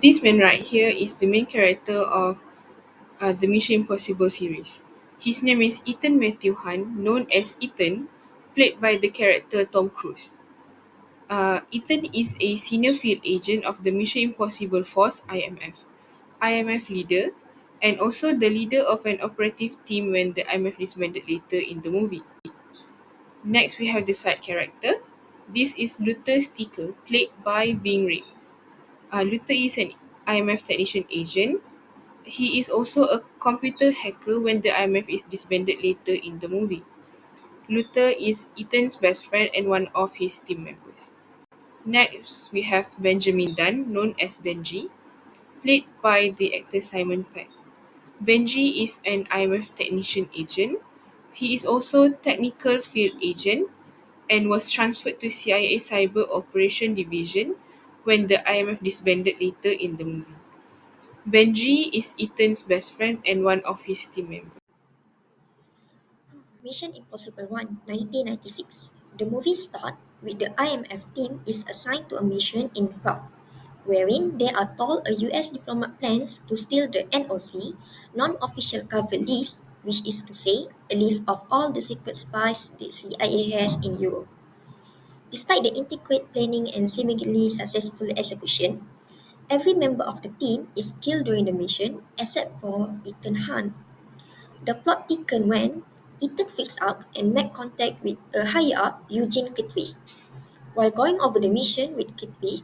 This man right here is the main character of the Mission Impossible series. His name is Ethan Matthew Hunt, known as Ethan, played by the character Tom Cruise. Ethan is a senior field agent of the Mission Impossible Force IMF leader, and also the leader of an operative team when the IMF disbanded later in the movie. Next, we have the side character. This is Luther Sticker, played by Ving Rhames. Luther is an IMF technician agent. He is also a computer hacker when the IMF is disbanded later in the movie. Luther is Ethan's best friend and one of his team members. Next, we have Benjamin Dunn, known as Benji, played by the actor Simon Pegg. Benji is an IMF technician agent. He is also technical field agent and was transferred to CIA Cyber Operation Division when the IMF disbanded later in the movie. Benji is Ethan's best friend and one of his team members. Mission Impossible 1, 1996. The movie starts with the IMF team is assigned to a mission in Prague, wherein they are told a US diplomat plans to steal the NOC, non-official cover list, which is to say, a list of all the secret spies the CIA has in Europe. Despite the intricate planning and seemingly successful execution, every member of the team is killed during the mission except for Ethan Hunt. The plot thickened when Ethan fixed out and made contact with a higher-up Eugene Kittredge. While going over the mission with Kittredge,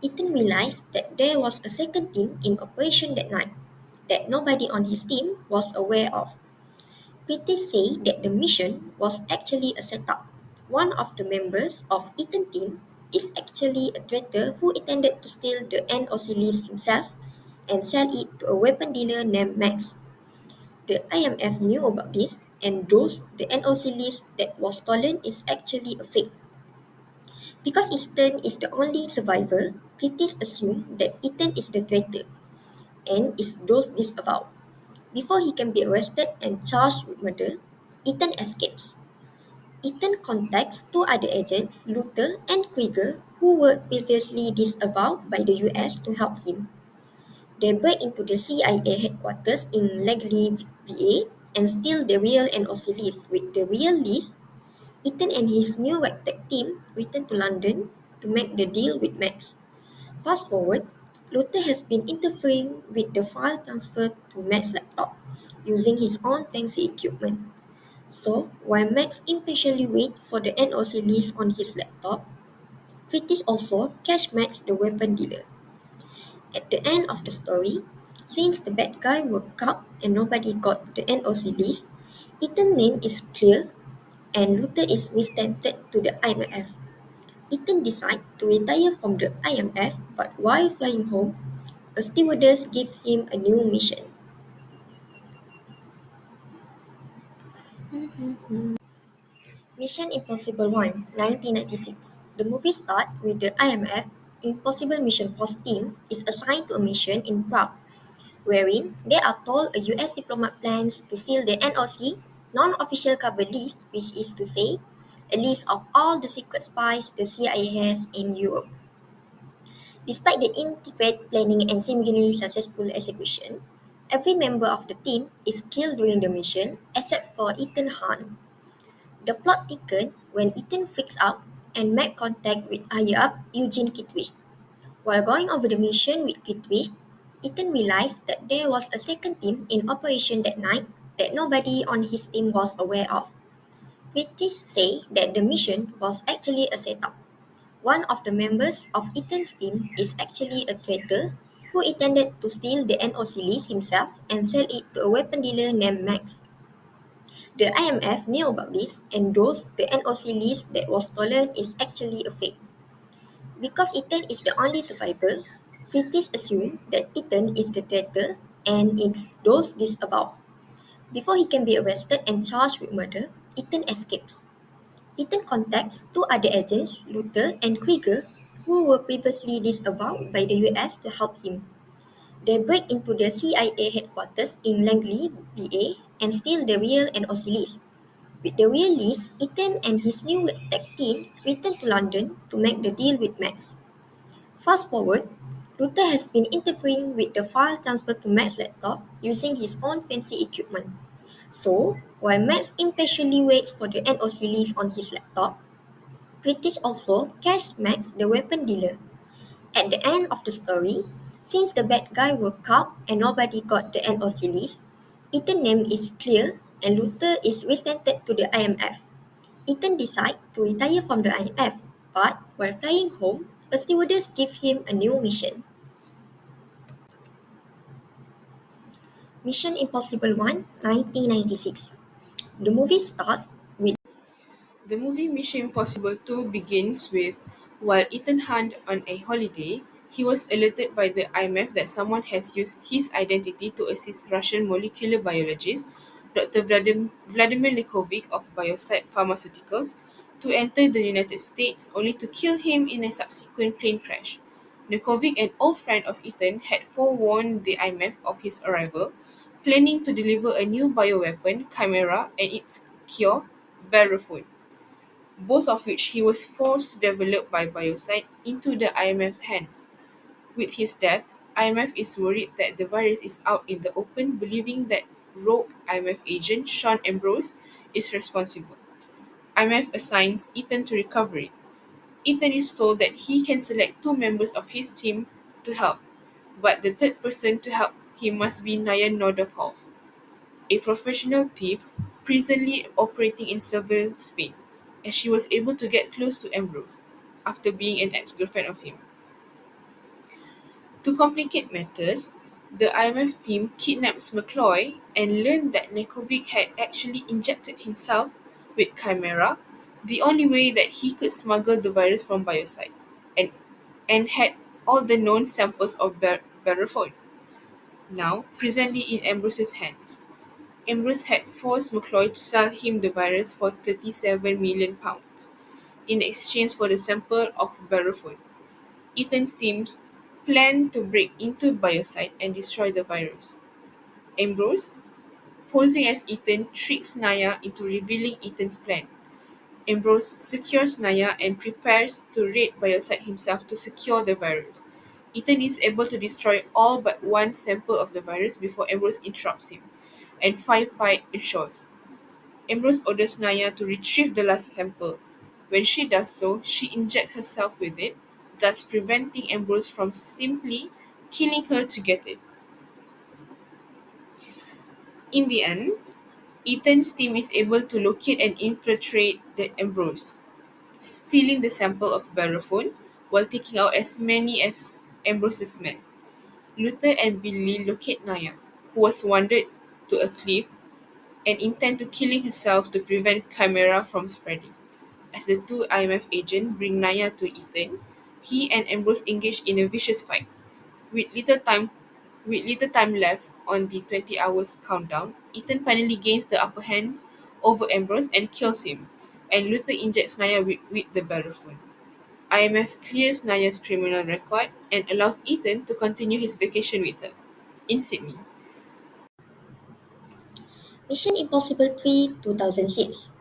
Ethan realized that there was a second team in operation that night that nobody on his team was aware of. Critics say that the mission was actually a setup. One of the members of Ethan's team is actually a traitor who intended to steal the NOC list himself and sell it to a weapon dealer named Max. The IMF knew about this and thus the NOC list that was stolen is actually a fake. Because Ethan is the only survivor, critics assume that Ethan is the traitor and is thus disavowed. Before he can be arrested and charged with murder, Ethan escapes. Ethan contacts two other agents, Luther and Krieger, who were previously disavowed by the US to help him. They break into the CIA headquarters in Langley, VA, and steal the real NOC list. With the real list, Ethan and his new ragtag team return to London to make the deal with Max. Fast forward, Luther has been interfering with the file transfer to Max's laptop using his own fancy equipment. So, while Max impatiently waits for the NOC list on his laptop, critics also catch Max the weapon dealer. At the end of the story, since the bad guy woke up and nobody got the NOC list, Ethan's name is clear and Luther is resented to the IMF. Ethan decides to retire from the IMF, but while flying home, a stewardess gives him a new mission. Mission Impossible 1, 1996. The movie starts with the IMF Impossible Mission Force team is assigned to a mission in Prague, wherein they are told a US diplomat plans to steal the NOC, non-official cover list, which is to say, a list of all the secret spies the CIA has in Europe. Despite the intricate planning and seemingly successful execution, every member of the team is killed during the mission except for Ethan Hunt. The plot thickened when Ethan freaks out and made contact with higher-up Eugene Kittredge. While going over the mission with Kittredge, Ethan realized that there was a second team in operation that night that nobody on his team was aware of. Critics say that the mission was actually a setup. One of the members of Ethan's team is actually a traitor who intended to steal the NOC list himself and sell it to a weapon dealer named Max. The IMF knew about this and thus the NOC list that was stolen is actually a fake. Because Ethan is the only survivor, critics assume that Ethan is the traitor and is thus disavowed. Before he can be arrested and charged with murder, Ethan escapes. Ethan contacts two other agents, Luther and Krieger, who were previously disavowed by the US to help him. They break into the CIA headquarters in Langley, VA, and steal the real NOC list. With the real list, Ethan and his new tech team return to London to make the deal with Max. Fast forward, Luther has been interfering with the file transfer to Max's laptop using his own fancy equipment. So, while Max impatiently waits for the NOC list on his laptop, British also catch Max the weapon dealer. At the end of the story, since the bad guy were caught and nobody got the NOC list, Ethan's name is clear and Luther is resented to the IMF. Ethan decides to retire from the IMF, but while flying home, a stewardess gives him a new mission. Mission Impossible 1, 1996. The movie starts with The movie Mission Impossible 2 begins with while Ethan Hunt on a holiday, he was alerted by the IMF that someone has used his identity to assist Russian molecular biologist Dr. Vladimir Likovic of Biosite Pharmaceuticals to enter the United States only to kill him in a subsequent plane crash. Likovic, an old friend of Ethan, had forewarned the IMF of his arrival, planning to deliver a new bioweapon, Chimera, and its cure, Barafun, both of which he was forced to develop by Biosite into the IMF's hands. With his death, IMF is worried that the virus is out in the open, believing that rogue IMF agent Sean Ambrose is responsible. IMF assigns Ethan to recover it. Ethan is told that he can select two members of his team to help, but the third person to help him must be Naya Nordhoff, a professional thief presently operating in Seville, Spain, as she was able to get close to Ambrose after being an ex-girlfriend of him. To complicate matters, the IMF team kidnaps McCloy and learn that Nekovic had actually injected himself with Chimera, the only way that he could smuggle the virus from Biosite, and, and had all the known samples of Barafon, now presently in Ambrose's hands. Ambrose had forced McCloy to sell him the virus for £37 million in exchange for the sample of Barafon. Ethan's teams planned to break into Biosite and destroy the virus. Ambrose, posing as Ethan, tricks Naya into revealing Ethan's plan. Ambrose secures Naya and prepares to raid Biosite himself to secure the virus. Ethan is able to destroy all but one sample of the virus before Ambrose interrupts him, and fight ensures. Ambrose orders Naya to retrieve the last sample. When she does so, she injects herself with it, thus preventing Ambrose from simply killing her to get it. In the end, Ethan's team is able to locate and infiltrate the Ambrose, stealing the sample of Barafon while taking out as many as Ambrose's men. Luther and Billy locate Naya, who was wounded to a cliff and intend to killing herself to prevent Chimera from spreading. As the two IMF agents bring Naya to Ethan, he and Ambrose engage in a vicious fight. With little time with little time left on the 20 hours countdown, Ethan finally gains the upper hand over Ambrose and kills him, and Luther injects Naya with the Barafun. IMF clears Naya's criminal record and allows Ethan to continue his vacation with her in Sydney. Mission Impossible 3, 2006.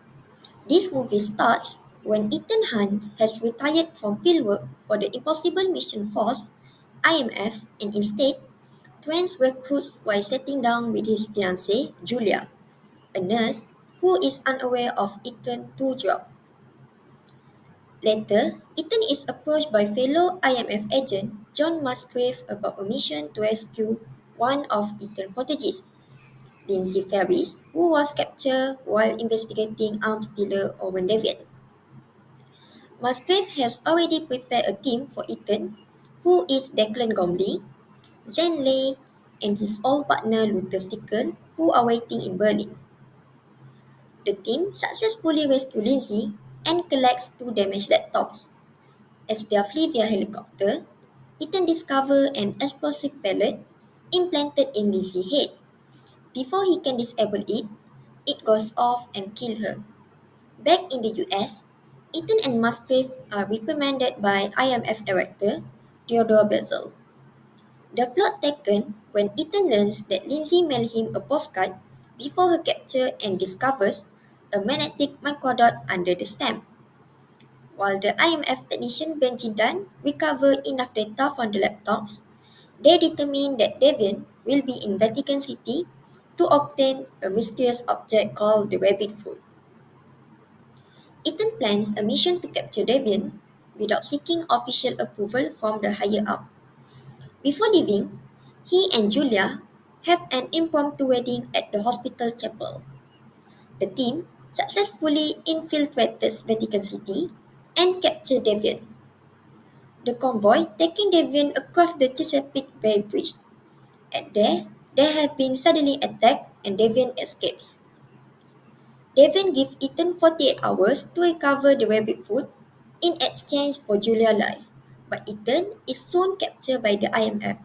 This movie starts when Ethan Hunt has retired from fieldwork for the Impossible Mission Force (IMF) and instead trains recruits while sitting down with his fiancée, Julia, a nurse who is unaware of Ethan's two jobs. Later, Ethan is approached by fellow IMF agent John Musgrave about a mission to rescue one of Ethan's proteges, Lindsay Ferris, who was captured while investigating arms dealer Owen Davian. Musgrave has already prepared a team for Ethan, who is Declan Gomley, Zen Lay, and his old partner Luther Stickle, who are waiting in Berlin. The team successfully rescues Lindsay and collects two damaged laptops. As they flee via helicopter, Ethan discovers an explosive pellet implanted in Lindsay's head. Before he can disable it, it goes off and kills her. Back in the US, Ethan and Musgrave are reprimanded by IMF Director Theodore Bezel. The plot thickens when Ethan learns that Lindsay mailed him a postcard before her capture and discovers a magnetic microdot under the stamp. While the IMF technician Benji Dunn recovers enough data from the laptops, They determine that Devian will be in Vatican City to obtain a mysterious object called the rabbit foot. Ethan plans a mission to capture Devian without seeking official approval from the higher up. Before leaving, he and Julia have an impromptu wedding at the hospital chapel. The team successfully infiltrates Vatican City and captures Devian. The convoy taking Devian across the Chesapeake Bay Bridge. At there, they have been suddenly attacked and Devian escapes. Devian gives Ethan 48 hours to recover the rabbit foot in exchange for Julia's life, but Ethan is soon captured by the IMF.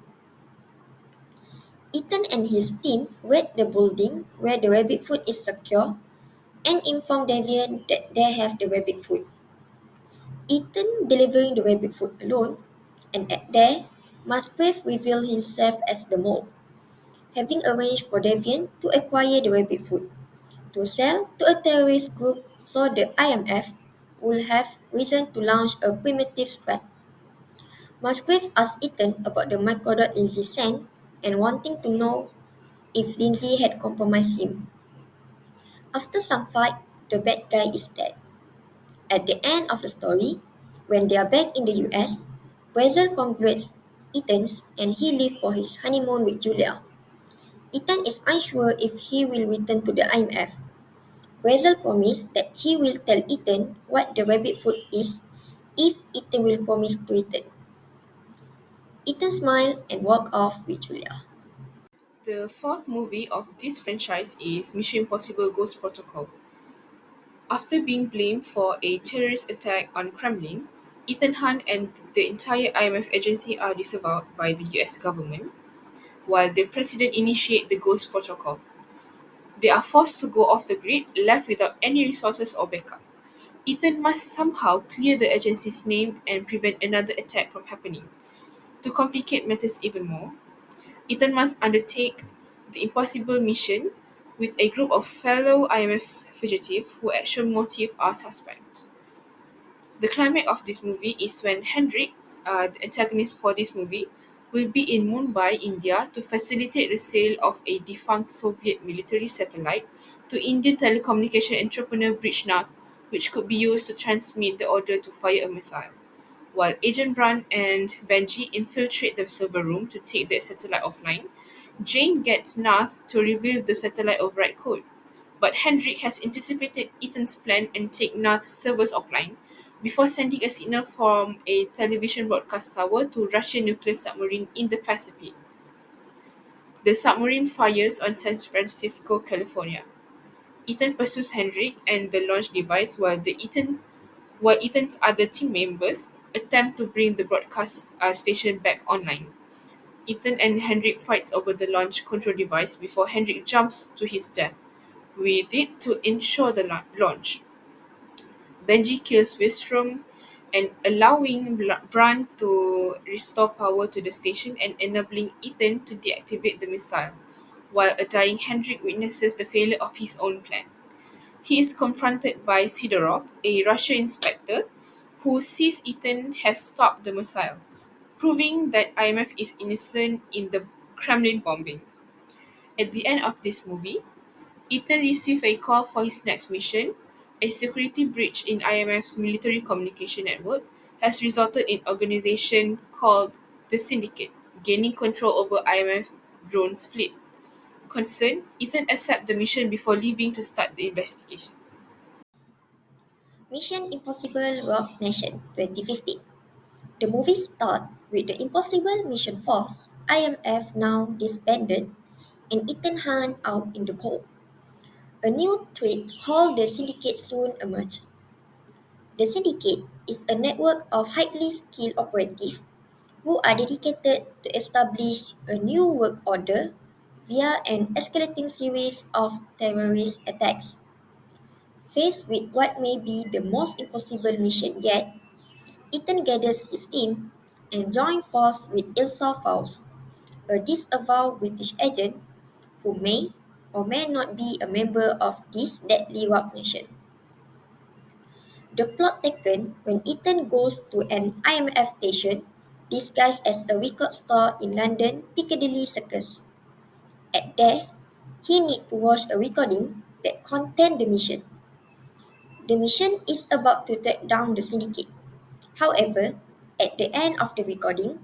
Ethan and his team raid the building where the rabbit foot is secure and inform Devian that they have the rabbit foot. Ethan delivering the rabbit foot alone, and at there, Musgrave revealed himself as the mole, having arranged for Devian to acquire the rabbit foot to sell to a terrorist group so the IMF will have reason to launch a primitive strike. Musgrave asked Ethan about the microdot Lindsay sent and wanting to know if Lindsay had compromised him. After some fight, the bad guy is dead. At the end of the story, when they are back in the US, Brazil congratulates Ethan and he leaves for his honeymoon with Julia. Ethan is unsure if he will return to the IMF. Brazil promised that he will tell Ethan what the rabbit foot is if Ethan will promise to return. Ethan smiled and walked off with Julia. The fourth movie of this franchise is Mission Impossible Ghost Protocol. After being blamed for a terrorist attack on Kremlin, Ethan Hunt and the entire IMF agency are disavowed by the US government, while the president initiates the Ghost Protocol. They are forced to go off the grid, left without any resources or backup. Ethan must somehow clear the agency's name and prevent another attack from happening. To complicate matters even more, Ethan must undertake the impossible mission with a group of fellow IMF fugitives whose actual motives are suspect. The climax of this movie is when Hendrix, the antagonist for this movie, will be in Mumbai, India to facilitate the sale of a defunct Soviet military satellite to Indian telecommunication entrepreneur Brijnath, which could be used to transmit the order to fire a missile. While Agent Brand and Benji infiltrate the server room to take the satellite offline, Jane gets Nath to reveal the satellite override code. But Hendrik has anticipated Ethan's plan and take Nath's servers offline before sending a signal from a television broadcast tower to Russian nuclear submarine in the Pacific. The submarine fires on San Francisco, California. Ethan pursues Hendrik and the launch device while Ethan's other team members attempt to bring the broadcast station back online. Ethan and Hendrik fight over the launch control device before Hendrik jumps to his death with it to ensure the launch. Benji kills Wistrom and allowing Bran to restore power to the station and enabling Ethan to deactivate the missile, while a dying Hendrik witnesses the failure of his own plan. He is confronted by Sidorov, a Russian inspector, who sees Ethan has stopped the missile, proving that IMF is innocent in the Kremlin bombing. At the end of this movie, Ethan receives a call for his next mission. A security breach in IMF's military communication network has resulted in an organization called the Syndicate gaining control over IMF drones fleet. Concerned, Ethan accepts the mission before leaving to start the investigation. Mission Impossible Rogue Nation 2015. The movie starts with the Impossible Mission Force, IMF now disbanded, and Ethan Hunt out in the cold. A new threat called the Syndicate soon emerged. The Syndicate is a network of highly skilled operatives who are dedicated to establish a new work order via an escalating series of terrorist attacks. Faced with what may be the most impossible mission yet, Ethan gathers his team and joins forces with Ilsa Faust, a disavowed British agent who may or may not be a member of this deadly rogue nation. The plot thickens when Ethan goes to an IMF station disguised as a record store in London Piccadilly Circus. At there, he needs to watch a recording that contains the mission. The mission is about to track down the syndicate. However, at the end of the recording,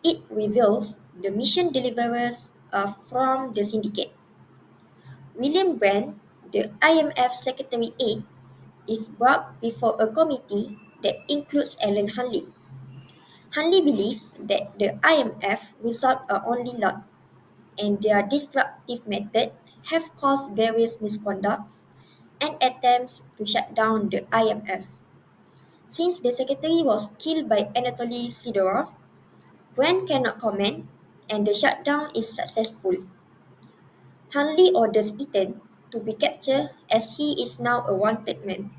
it reveals the mission deliverers are from the syndicate. William Brand, the IMF Secretary 8, is brought before a committee that includes Alan Hunley. Hunley believes that the IMF results are only luck, and their destructive method have caused various misconducts and attempts to shut down the IMF. Since the secretary was killed by Anatoly Sidorov, Brand cannot comment, and the shutdown is successful. Hunley orders Ethan to be captured as he is now a wanted man.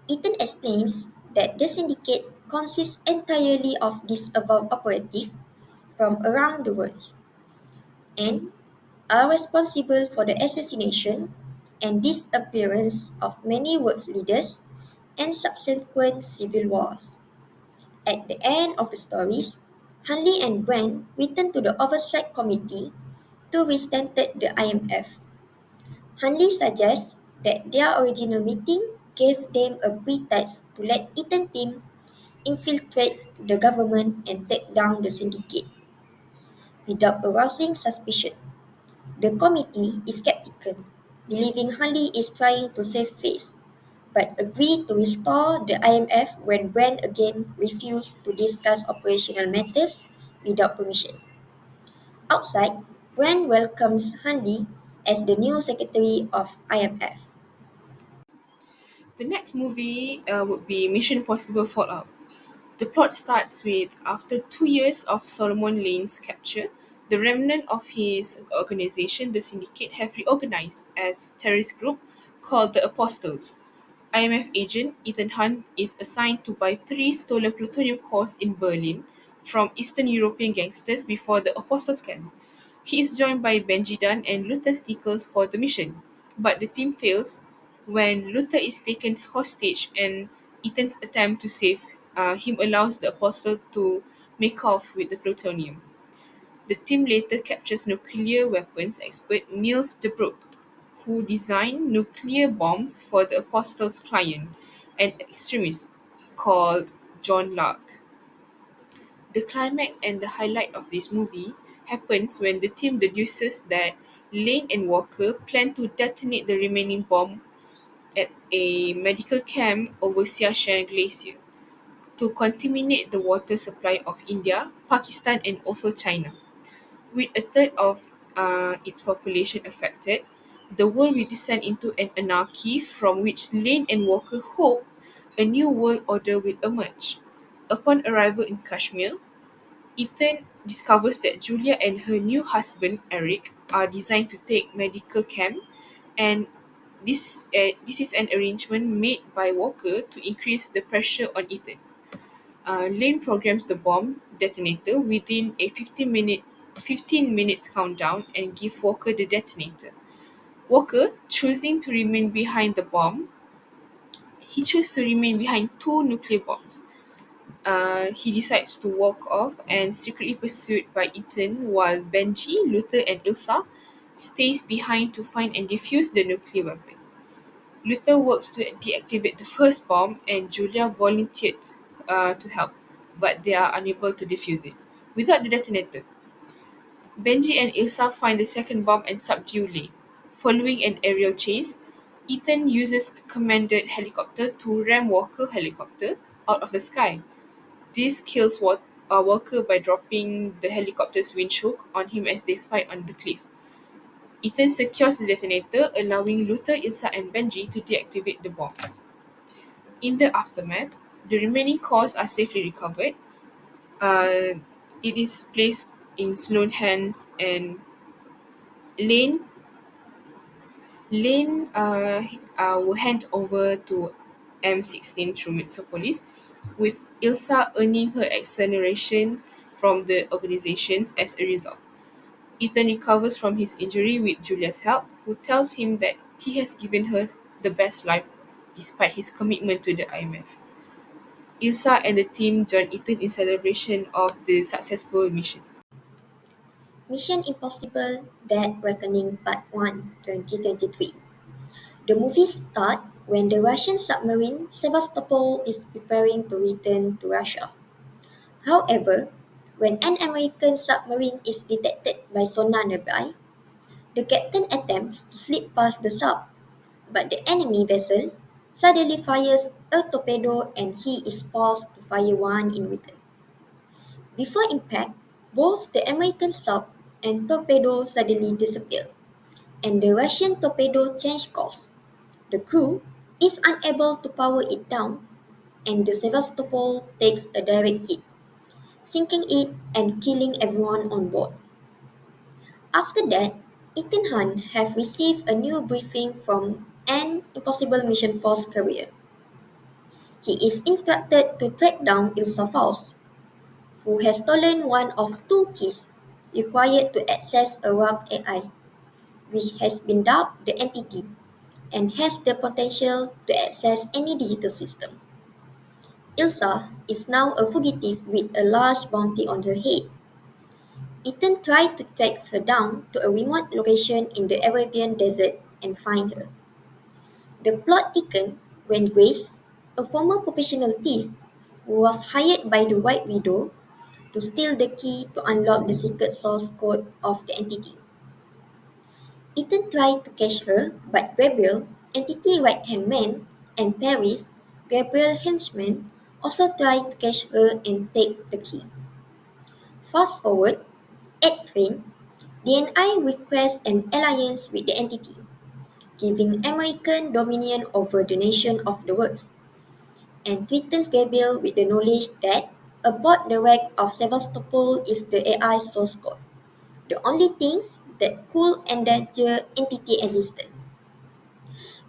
Ethan explains that the syndicate consists entirely of disavowed operatives from around the world and are responsible for the assassination and disappearance of many world leaders and subsequent civil wars. At the end of the stories, Hunley and Brand return to the Oversight Committee to restate the IMF. Hunley suggests that their original meeting gave them a pretext to let Ethan team infiltrate the government and take down the syndicate without arousing suspicion. The committee is skeptical, believing Hunley is trying to save face, but agree to restore the IMF when Brand again refused to discuss operational matters without permission. Outside, Brand welcomes Hunley as the new secretary of IMF. The next movie would be Mission Impossible Fallout. The plot starts with after 2 years of Solomon Lane's capture, the remnant of his organization, the Syndicate, have reorganized as terrorist group called the Apostles. IMF agent Ethan Hunt is assigned to buy three stolen plutonium cores in Berlin from Eastern European gangsters before the Apostles can. He is joined by Benji Dunn and Luther Stickles for the mission, but the team fails when Luther is taken hostage and Ethan's attempt to save him allows the Apostle to make off with the plutonium. The team later captures nuclear weapons expert Niels de Broek, who designed nuclear bombs for the Apostle's client, an extremist called John Lark. The climax and the highlight of this movie happens when the team deduces that Lane and Walker plan to detonate the remaining bomb at a medical camp over Siachen Glacier to contaminate the water supply of India, Pakistan, and also China. With a third of its population affected, the world will descend into an anarchy from which Lane and Walker hope a new world order will emerge. Upon arrival in Kashmir, Ethan discovers that Julia and her new husband Eric are designed to take medical camp, and this is an arrangement made by Walker to increase the pressure on Ethan. Lane programs the bomb detonator within a 15 minutes countdown and give Walker the detonator. Walker, choosing to remain behind the bomb, he chose to remain behind two nuclear bombs. He decides to walk off and secretly pursued by Ethan while Benji, Luther, and Ilsa stays behind to find and defuse the nuclear weapon. Luther works to deactivate the first bomb and Julia volunteered to help, but they are unable to defuse it. Without the detonator, Benji and Ilsa find the second bomb and subdue Lee. Following an aerial chase, Ethan uses a commanded helicopter to ram Walker helicopter out of the sky. This kills Walker by dropping the helicopter's windshook on him as they fight on the cliff. Ethan secures the detonator, allowing Luther, Ilsa, and Benji to deactivate the bombs. In the aftermath, the remaining cores are safely recovered. Uh, it is placed in Sloane's hands, and Lane Lane will hand over to M16 through Metropolis, with Ilsa earning her acceleration from the organizations as a result. Ethan recovers from his injury with Julia's help, who tells him that he has given her the best life despite his commitment to the IMF. Ilsa and the team join Ethan in celebration of the successful mission. Mission Impossible Dead Reckoning Part 1 2023. The movie starts when the Russian submarine Sevastopol is preparing to return to Russia. However, when an American submarine is detected by sonar nearby, the captain attempts to slip past the sub, but the enemy vessel suddenly fires a torpedo and he is forced to fire one in return. Before impact, both the American sub and torpedo suddenly disappear, and the Russian torpedo changes course. The crew is unable to power it down, and the Sevastopol takes a direct hit, sinking it and killing everyone on board. After that, Ethan Hunt have received a new briefing from an Impossible Mission Force carrier. He is instructed to track down Ilsa Faust, who has stolen one of two keys required to access a rogue AI, which has been dubbed the Entity and has the potential to access any digital system. Ilsa is now a fugitive with a large bounty on her head. Ethan tried to track her down to a remote location in the Arabian desert and find her. The plot thickened when Grace, a former professional thief who was hired by the White Widow to steal the key to unlock the secret source code of the entity. Ethan tried to catch her, but Gabriel, entity right-hand man, and Paris, Gabriel henchman, also tried to catch her and take the key. Fast forward, at Train, DNI requests an alliance with the entity, giving American dominion over the nation of the world, and threatens Gabriel with the knowledge that aboard the wreck of Sevastopol is the AI source code, the only things that could endanger entity existence.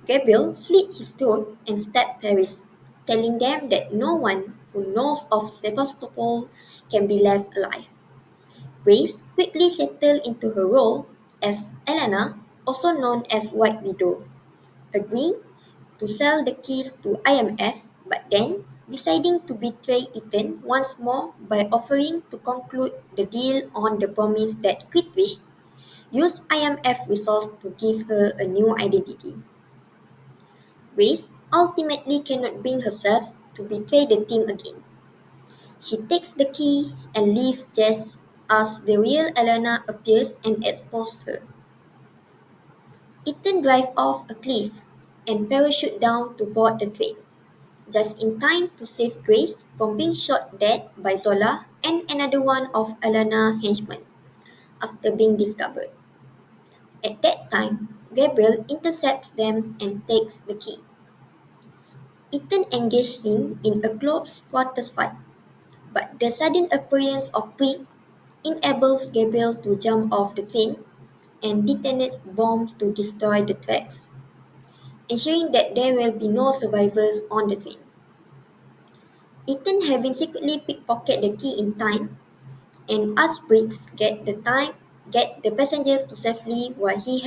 Gabriel slit his throat and stabbed Paris, telling them that no one who knows of Sevastopol can be left alive. Grace quickly settled into her role as Elena, also known as White Widow, agreeing to sell the keys to IMF, but then deciding to betray Ethan once more by offering to conclude the deal on the promise that Quitwish use IMF resources to give her a new identity. Grace ultimately cannot bring herself to betray the team again. She takes the key and leaves just as the real Elena appears and exposes her. Ethan drives off a cliff and parachute down to board the train, just in time to save Grace from being shot dead by Zola and another one of Elena's henchmen after being discovered. At that time, Gabriel intercepts them and takes the key. Ethan engages him in a close quarters fight, but the sudden appearance of Prick enables Gabriel to jump off the train and detonates bombs to destroy the tracks, ensuring that there will be no survivors on the train. Ethan, having secretly pickpocketed the key in time, and us Briggs get the passengers to safely while he